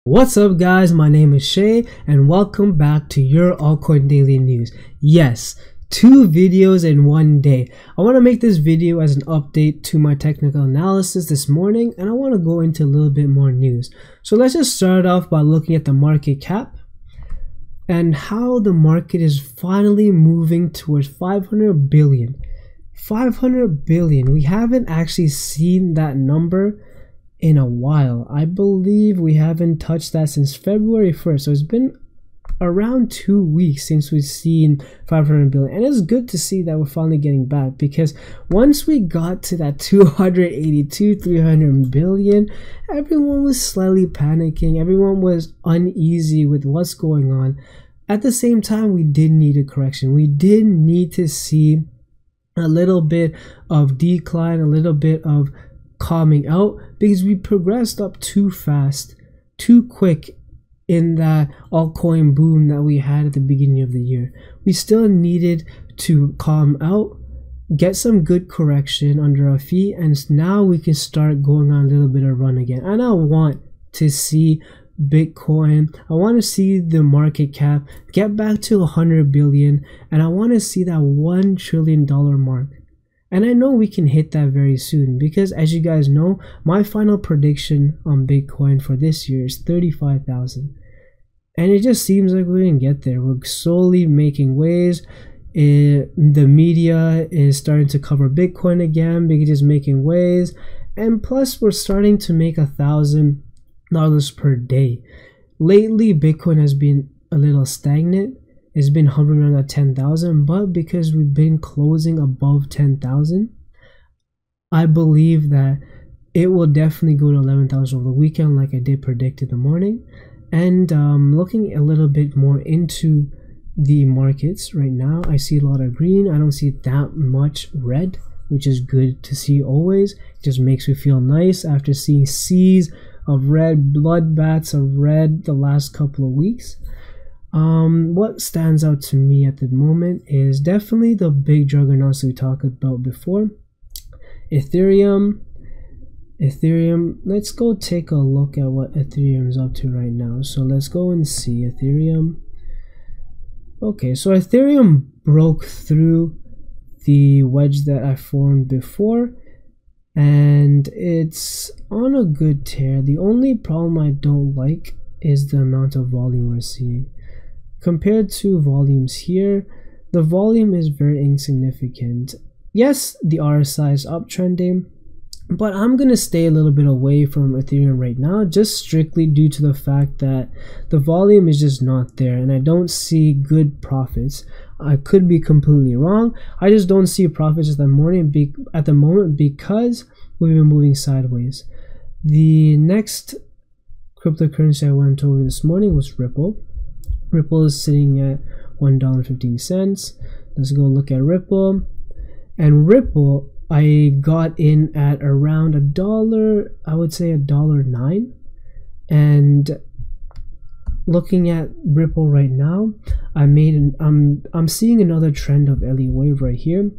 What's up guys, my name is Shay and welcome back to your Altcoin Daily News. Yes, 2 videos in one day. I want to make this video as an update to my technical analysis this morning, and I want to go into a little bit more news. So let's just start off by looking at the market cap and how the market is finally moving towards 500 billion. 500 billion. We haven't actually seen that number in a while. I believe we haven't touched that since February 1st, so it's been around 2 weeks since we've seen 500 billion, and it's good to see that we're finally getting back, because once we got to that 300 billion, everyone was slightly panicking, everyone was uneasy with what's going on. At the same time, we did need a correction. We did need to see a little bit of decline, a little bit of calming out, because we progressed up too fast, too quick in that altcoin boom that we had at the beginning of the year. We still needed to calm out, get some good correction under our feet, and now we can start going on a little bit of run again. And I want to see Bitcoin, I want to see the market cap get back to 100 billion, and I want to see that $1 trillion mark. And I know we can hit that very soon, because as you guys know, my final prediction on Bitcoin for this year is 35,000. And it just seems like we're going to get there. We're slowly making waves. The media is starting to cover Bitcoin again because it's making waves. And plus, we're starting to make $1,000 per day. Lately, Bitcoin has been a little stagnant. It's been hovering around at 10,000, but because we've been closing above 10,000, I believe that it will definitely go to 11,000 over the weekend, like I did predict in the morning. And looking a little bit more into the markets right now, I see a lot of green. I don't see that much red, which is good to see always. It just makes me feel nice after seeing seas of red, bloodbaths of red the last couple of weeks. What stands out to me at the moment is definitely the big juggernauts we talked about before. Ethereum, let's go take a look at what Ethereum is up to right now. So let's go and see Ethereum. Okay, so Ethereum broke through the wedge that I formed before, and it's on a good tear. The only problem I don't like is the amount of volume we're seeing. Compared to volumes here, the volume is very insignificant. Yes, the RSI is uptrending, but I'm going to stay a little bit away from Ethereum right now, just strictly due to the fact that the volume is just not there, and I don't see good profits. I could be completely wrong. I just don't see profits at the moment because we've been moving sideways. The next cryptocurrency I went over this morning was Ripple. Ripple is sitting at $1.15. Let's go look at Ripple. And Ripple, I got in at around $1, I would say $1.09. And looking at Ripple right now, I'm seeing another trend of Elliott wave right here.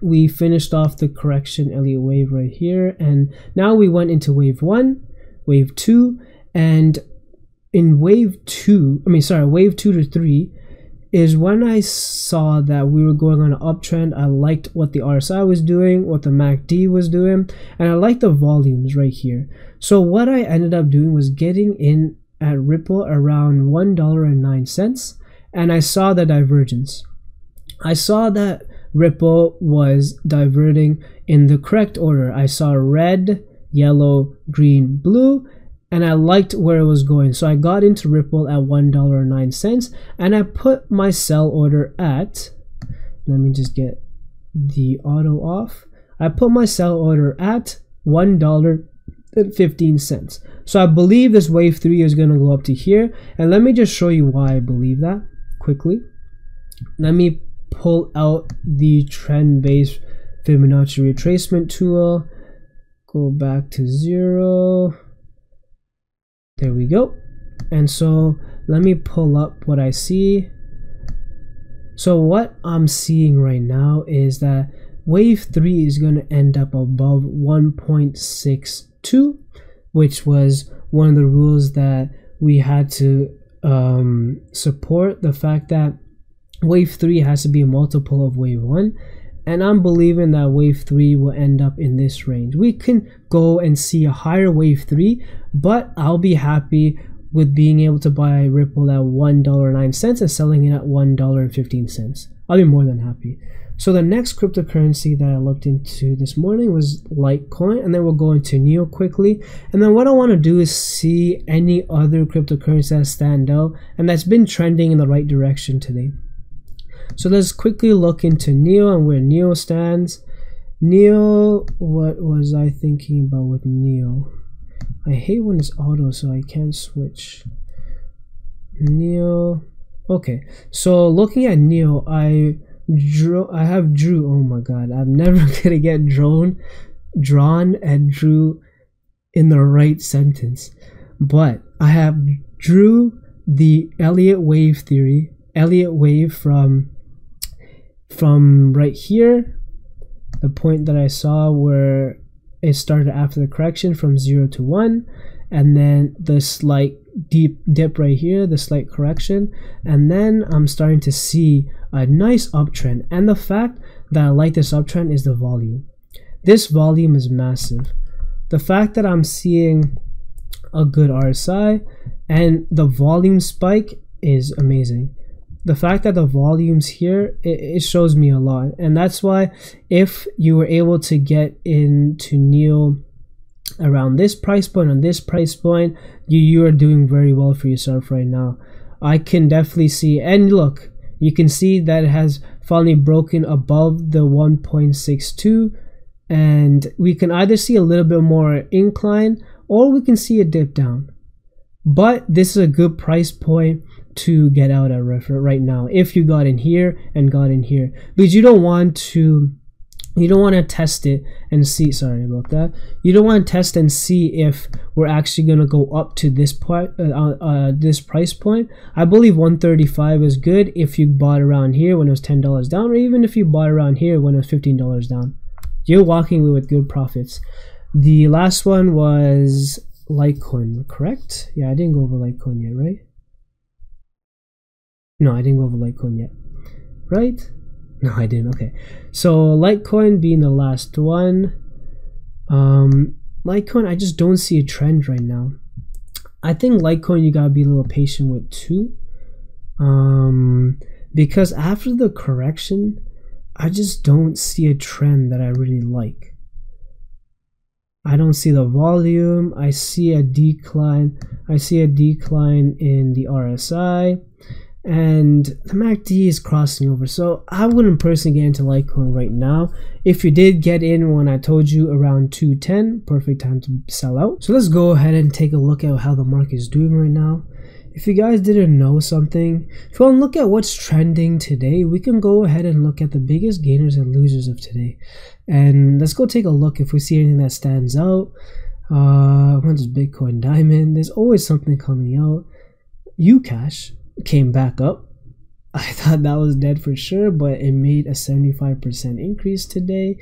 We finished off the correction Elliott wave right here, and now we went into wave 1, wave 2, and in wave 2 to 3 is when I saw that we were going on an uptrend. I liked what the RSI was doing, what the MACD was doing, and I liked the volumes right here. So what I ended up doing was getting in at Ripple around $1.09, and I saw the divergence. I saw that Ripple was diverting in the correct order. I saw red, yellow, green, blue, and I liked where it was going. So I got into Ripple at $1.09, and I put my sell order at, let me just get the auto off. I put my sell order at $1.15. So I believe this wave 3 is going to go up to here, and let me just show you why I believe that quickly. Let me pull out the trend-based Fibonacci retracement tool, go back to 0. There we go. And so let me pull up what I see. So what I'm seeing right now is that wave 3 is going to end up above 1.62, which was one of the rules that we had to support the fact that wave 3 has to be a multiple of wave 1, and I'm believing that wave 3 will end up in this range. We can go and see a higher wave 3, but I'll be happy with being able to buy Ripple at $1.09 and selling it at $1.15. I'll be more than happy. So the next cryptocurrency that I looked into this morning was Litecoin, and then we'll go into NEO quickly. And then what I want to do is see any other cryptocurrency that stand out and that's been trending in the right direction today. So let's quickly look into NEO and where NEO stands. NEO, what was I thinking about with NEO? I hate when it's auto, so I can't switch. NEO. Okay, so looking at NEO, I have drew. Oh my god, I'm never gonna get drawn and drew in the right sentence. But I have drew the Elliott wave theory, Elliott wave from right here, the point that I saw where it started after the correction from 0 to 1, and then the slight deep dip right here, the slight correction, and then I'm starting to see a nice uptrend. And the fact that I like this uptrend is the volume. This volume is massive. The fact that I'm seeing a good RSI and the volume spike is amazing. The fact that the volumes here, it shows me a lot, and that's why if you were able to get into NEO around this price point, on this price point, you are doing very well for yourself right now. I can definitely see, and look, you can see that it has finally broken above the 1.62, and we can either see a little bit more incline or we can see a dip down. But this is a good price point to get out at right now if you got in here and got in here, because you don't want to test it and see, sorry about that, you don't want to test and see if we're actually going to go up to this point, this price point. I believe 135 is good if you bought around here when it was $10 down, or even if you bought around here when it was $15 down. You're walking away with good profits. The last one was Litecoin, correct? Yeah, I didn't go over Litecoin yet, right? No, I didn't go over Litecoin yet, right? No, I didn't. Okay, so Litecoin being the last one. Litecoin, I just don't see a trend right now. I think Litecoin you gotta be a little patient with too, because after the correction, I just don't see a trend that I really like. I don't see the volume. I see a decline. I see a decline in the RSI. And the MACD is crossing over, so I wouldn't personally get into Litecoin right now. If you did get in when I told you around 210, perfect time to sell out. So let's go ahead and take a look at how the market is doing right now. If you guys didn't know something, if you want to look at what's trending today, we can go ahead and look at the biggest gainers and losers of today. And let's go take a look if we see anything that stands out. What is Bitcoin Diamond? There's always something coming out. Ucash came back up. I thought that was dead for sure, but it made a 75% increase today.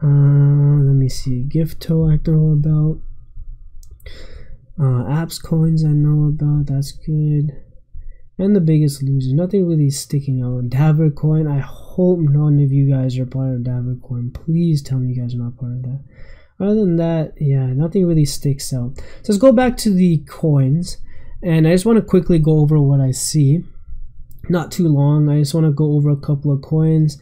Let me see. Gifto I know about. Apps coins I know about. That's good. And the biggest loser, nothing really sticking out. Davercoin, I hope none of you guys are part of Davercoin. Please tell me you guys are not part of that. Other than that, yeah, nothing really sticks out. So let's go back to the coins. And I just want to quickly go over what I see. Not too long. I just want to go over a couple of coins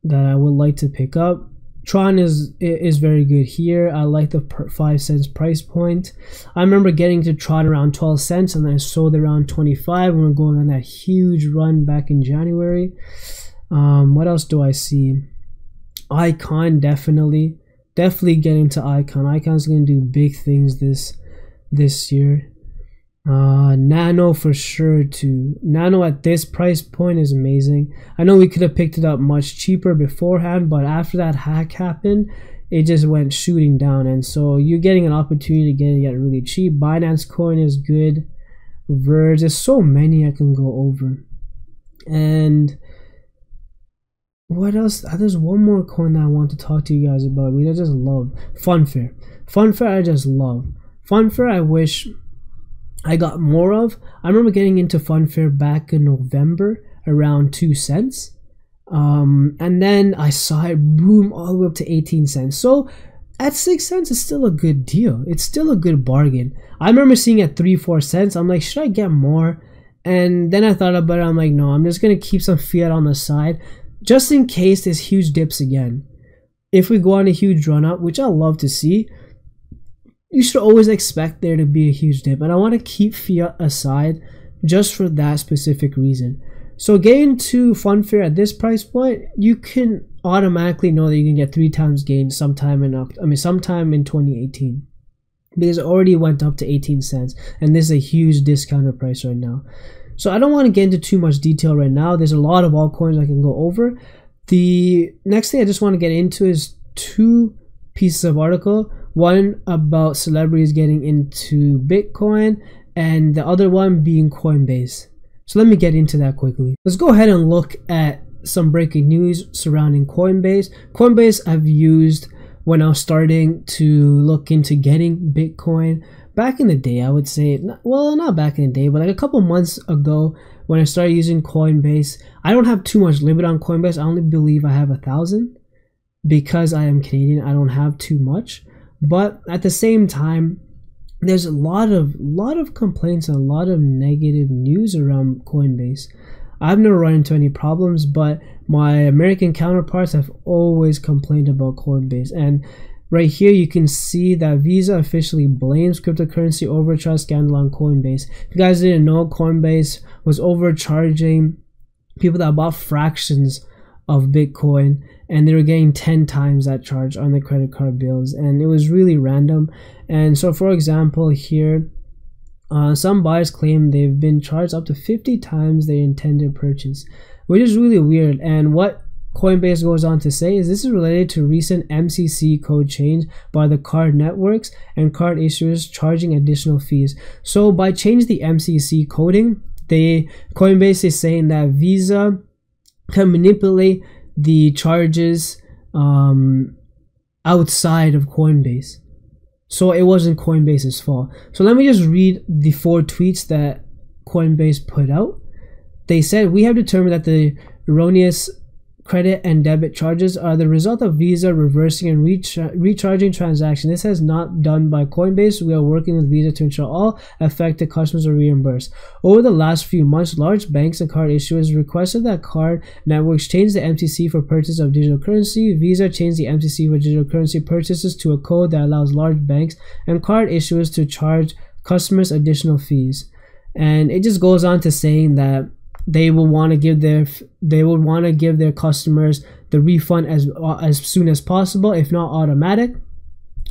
that I would like to pick up. Tron is very good here. I like the 5 cents price point. I remember getting to Tron around 12 cents and then I sold around 25 when we we're going on that huge run back in January. What else do I see? Icon, definitely get into Icon. Icon's going to do big things this year. Nano for sure too. Nano at this price point is amazing. I know we could have picked it up much cheaper beforehand, but after that hack happened, it just went shooting down, and so you're getting an opportunity to get it really cheap. Binance coin is good. Verge, there's so many I can go over. And what else? There's one more coin that I want to talk to you guys about, which I just love. Funfair. I just love. Funfair, I wish I got more of. I remember getting into Funfair back in November around 2 cents. And then I saw it boom all the way up to 18 cents. So at 6 cents, it's still a good deal. It's still a good bargain. I remember seeing it at 3-4 cents. I'm like, should I get more? And then I thought about it. I'm like, no, I'm just going to keep some fiat on the side just in case there's huge dips again. If we go on a huge run up, which I love to see, you should always expect there to be a huge dip. And I want to keep fiat aside just for that specific reason. So getting to Funfair at this price point, you can automatically know that you can get 3 times gain sometime in 2018, because it already went up to 18 cents, and this is a huge discounted price right now. So I don't want to get into too much detail right now. There's a lot of altcoins I can go over. The next thing I just want to get into is 2 pieces of article. One about celebrities getting into Bitcoin, and the other one being Coinbase. So let me get into that quickly. Let's go ahead and look at some breaking news surrounding Coinbase. Coinbase I've used when I was starting to look into getting Bitcoin. Back in the day, I would say, well, not back in the day, but like a couple months ago when I started using Coinbase. I don't have too much limit on Coinbase. I only believe I have 1,000. Because I am Canadian, I don't have too much. But at the same time, there's a lot of complaints and a lot of negative news around Coinbase. I've never run into any problems, but my American counterparts have always complained about Coinbase. And right here you can see that Visa officially blames cryptocurrency overcharge scandal on Coinbase. If you guys didn't know, Coinbase was overcharging people that bought fractions of Bitcoin, and they were getting 10 times that charge on the credit card bills, and it was really random. And so for example here, some buyers claim they've been charged up to 50 times their intended purchase, which is really weird. And what Coinbase goes on to say is this is related to recent MCC code change by the card networks and card issuers charging additional fees. So by changing the MCC coding, Coinbase is saying that Visa can manipulate the charges outside of Coinbase. So it wasn't Coinbase's fault. So let me just read the 4 tweets that Coinbase put out. They said, we have determined that the erroneous credit and debit charges are the result of Visa reversing and recharging transactions. This has not done by Coinbase. We are working with Visa to ensure all affected customers are reimbursed. Over the last few months, large banks and card issuers requested that card networks change the MCC for purchase of digital currency. Visa changed the MCC for digital currency purchases to a code that allows large banks and card issuers to charge customers additional fees. And it just goes on to saying that they will want to give their customers the refund as soon as possible, if not automatic.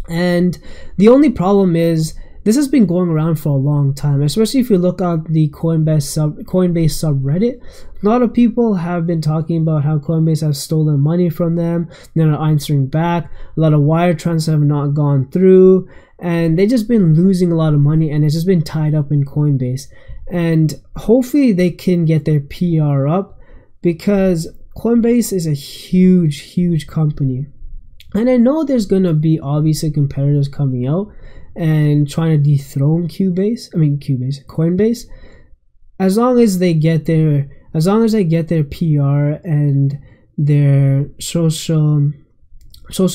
And the only problem is this has been going around for a long time, especially if you look at the Coinbase subreddit. A lot of people have been talking about how Coinbase has stolen money from them. They're not answering back. A lot of wire transfers have not gone through, and they've just been losing a lot of money, and it's just been tied up in Coinbase. And hopefully they can get their PR up, because Coinbase is a huge company. And I know there's going to be obviously competitors coming out and trying to dethrone Coinbase. As long as they get their PR and their social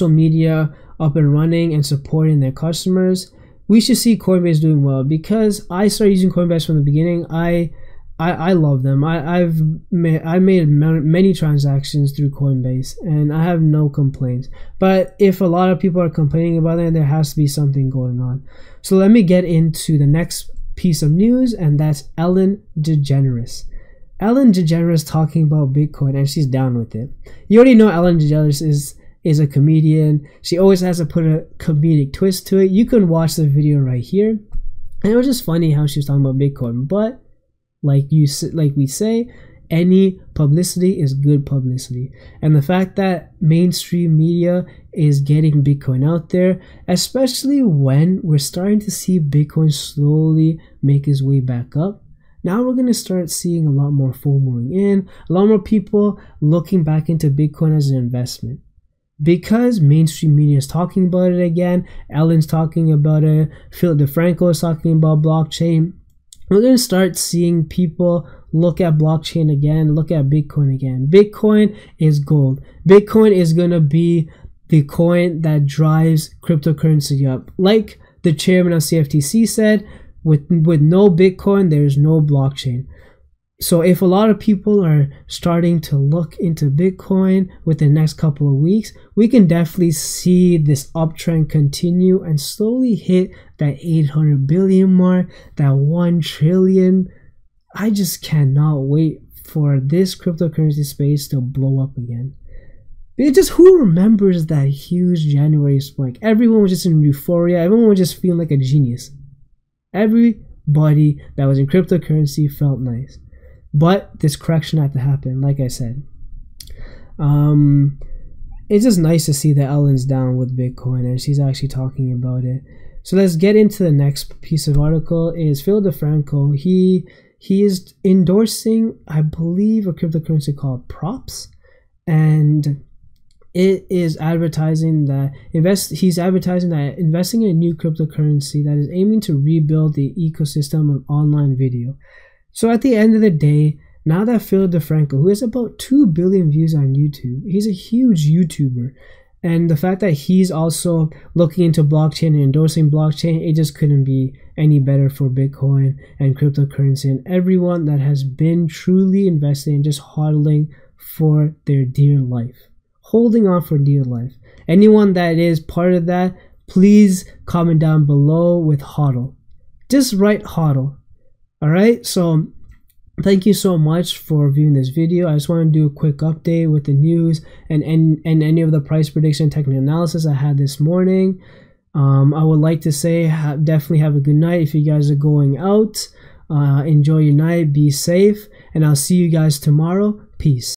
media up and running and supporting their customers, we should see Coinbase doing well. Because I started using Coinbase from the beginning. I love them. I made many transactions through Coinbase, and I have no complaints. But if a lot of people are complaining about it, there has to be something going on. So let me get into the next piece of news, and that's Ellen Degeneres. Ellen Degeneres talking about Bitcoin, and she's down with it. You already know Ellen Degeneres is a comedian. She always has to put a comedic twist to it. You can watch the video right here, and it was just funny how she was talking about Bitcoin. But like we say, any publicity is good publicity. And the fact that mainstream media is getting Bitcoin out there, especially when we're starting to see Bitcoin slowly make its way back up, now we're going to start seeing a lot more FOMOing in, a lot more people looking back into Bitcoin as an investment. Because mainstream media is talking about it again, Ellen's talking about it, Philip DeFranco is talking about blockchain, we're going to start seeing people look at blockchain again, look at Bitcoin again. Bitcoin is gold. Bitcoin is going to be the coin that drives cryptocurrency up. Like the chairman of CFTC said, with no Bitcoin, there's no blockchain. So if a lot of people are starting to look into Bitcoin within the next couple of weeks, we can definitely see this uptrend continue and slowly hit that 800 billion mark, that 1 trillion. I just cannot wait for this cryptocurrency space to blow up again. Because just who remembers that huge January spike? Everyone was just in euphoria. Everyone was just feeling like a genius. Everybody that was in cryptocurrency felt nice. But this correction had to happen, like I said. It's just nice to see that Ellen's down with Bitcoin and she's actually talking about it. So let's get into the next piece of article. Is Phil DeFranco. He is endorsing, I believe, a cryptocurrency called Props, and it is advertising that he's advertising that investing in a new cryptocurrency that is aiming to rebuild the ecosystem of online video. So at the end of the day, now that Phil DeFranco, who has about 2 billion views on YouTube, he's a huge YouTuber, and the fact that he's also looking into blockchain and endorsing blockchain, it just couldn't be any better for Bitcoin and cryptocurrency and everyone that has been truly investing and just hodling for their dear life, holding on for dear life. Anyone that is part of that, please comment down below with hodl. Just write hodl. Alright, so thank you so much for viewing this video. I just want to do a quick update with the news and any of the price prediction technical analysis I had this morning. I would like to say definitely have a good night if you guys are going out. Enjoy your night, be safe, and I'll see you guys tomorrow. Peace.